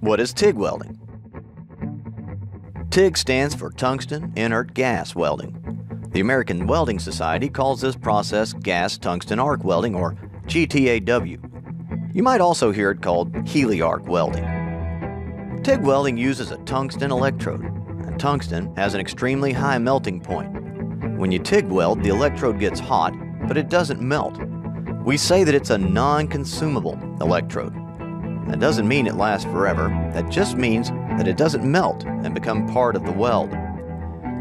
What is TIG welding? TIG stands for Tungsten Inert Gas Welding. The American Welding Society calls this process gas tungsten arc welding, or GTAW. You might also hear it called heliarc welding. TIG welding uses a tungsten electrode, and tungsten has an extremely high melting point. When you TIG weld, the electrode gets hot, but it doesn't melt. We say that it's a non-consumable electrode. That doesn't mean it lasts forever. That just means that it doesn't melt and become part of the weld.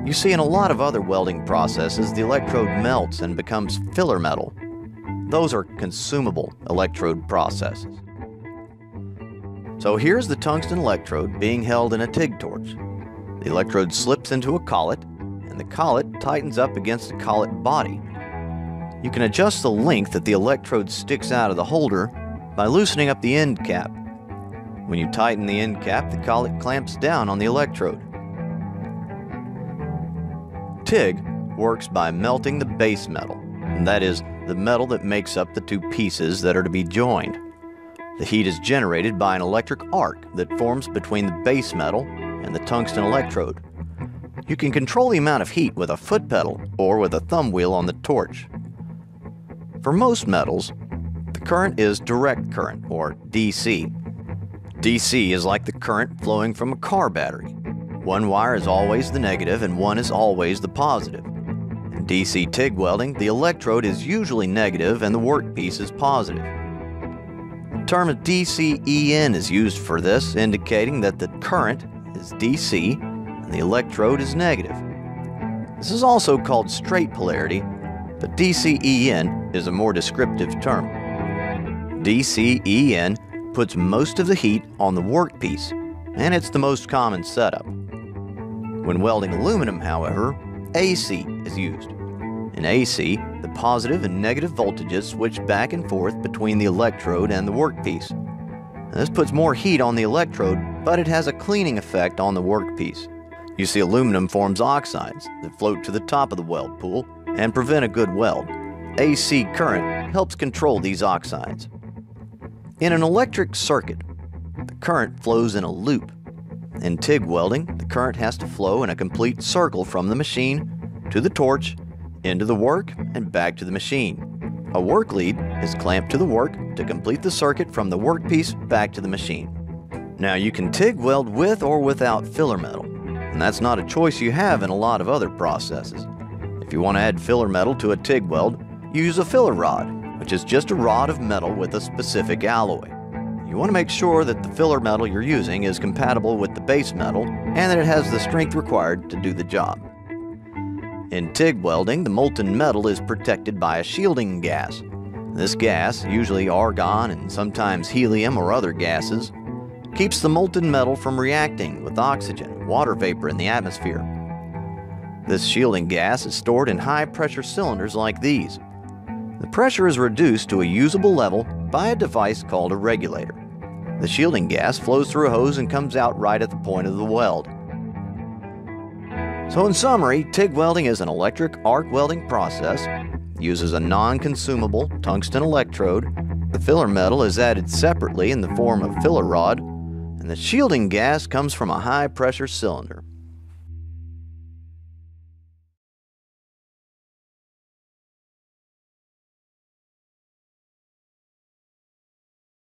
You see, in a lot of other welding processes, the electrode melts and becomes filler metal. Those are consumable electrode processes. So here's the tungsten electrode being held in a TIG torch. The electrode slips into a collet, and the collet tightens up against the collet body. You can adjust the length that the electrode sticks out of the holder by loosening up the end cap. When you tighten the end cap, the collet clamps down on the electrode. TIG works by melting the base metal, and that is the metal that makes up the two pieces that are to be joined. The heat is generated by an electric arc that forms between the base metal and the tungsten electrode. You can control the amount of heat with a foot pedal or with a thumb wheel on the torch. For most metals, the current is direct current, or DC. DC is like the current flowing from a car battery. One wire is always the negative and one is always the positive. In DC TIG welding, the electrode is usually negative and the workpiece is positive. The term DCEN is used for this, indicating that the current is DC and the electrode is negative. This is also called straight polarity, but DCEN is a more descriptive term. DCEN puts most of the heat on the workpiece, and it's the most common setup. When welding aluminum, however, AC is used. In AC, the positive and negative voltages switch back and forth between the electrode and the workpiece. This puts more heat on the electrode, but it has a cleaning effect on the workpiece. You see, aluminum forms oxides that float to the top of the weld pool and prevent a good weld. AC current helps control these oxides. In an electric circuit, the current flows in a loop. In TIG welding, the current has to flow in a complete circle from the machine to the torch, into the work, and back to the machine. A work lead is clamped to the work to complete the circuit from the workpiece back to the machine. Now, you can TIG weld with or without filler metal, and that's not a choice you have in a lot of other processes. If you want to add filler metal to a TIG weld, use a filler rod, which is just a rod of metal with a specific alloy. You want to make sure that the filler metal you're using is compatible with the base metal and that it has the strength required to do the job. In TIG welding, the molten metal is protected by a shielding gas. This gas, usually argon and sometimes helium or other gases, keeps the molten metal from reacting with oxygen and water vapor in the atmosphere. This shielding gas is stored in high-pressure cylinders like these. The pressure is reduced to a usable level by a device called a regulator. The shielding gas flows through a hose and comes out right at the point of the weld. So in summary, TIG welding is an electric arc welding process, uses a non-consumable tungsten electrode, the filler metal is added separately in the form of filler rod, and the shielding gas comes from a high-pressure cylinder.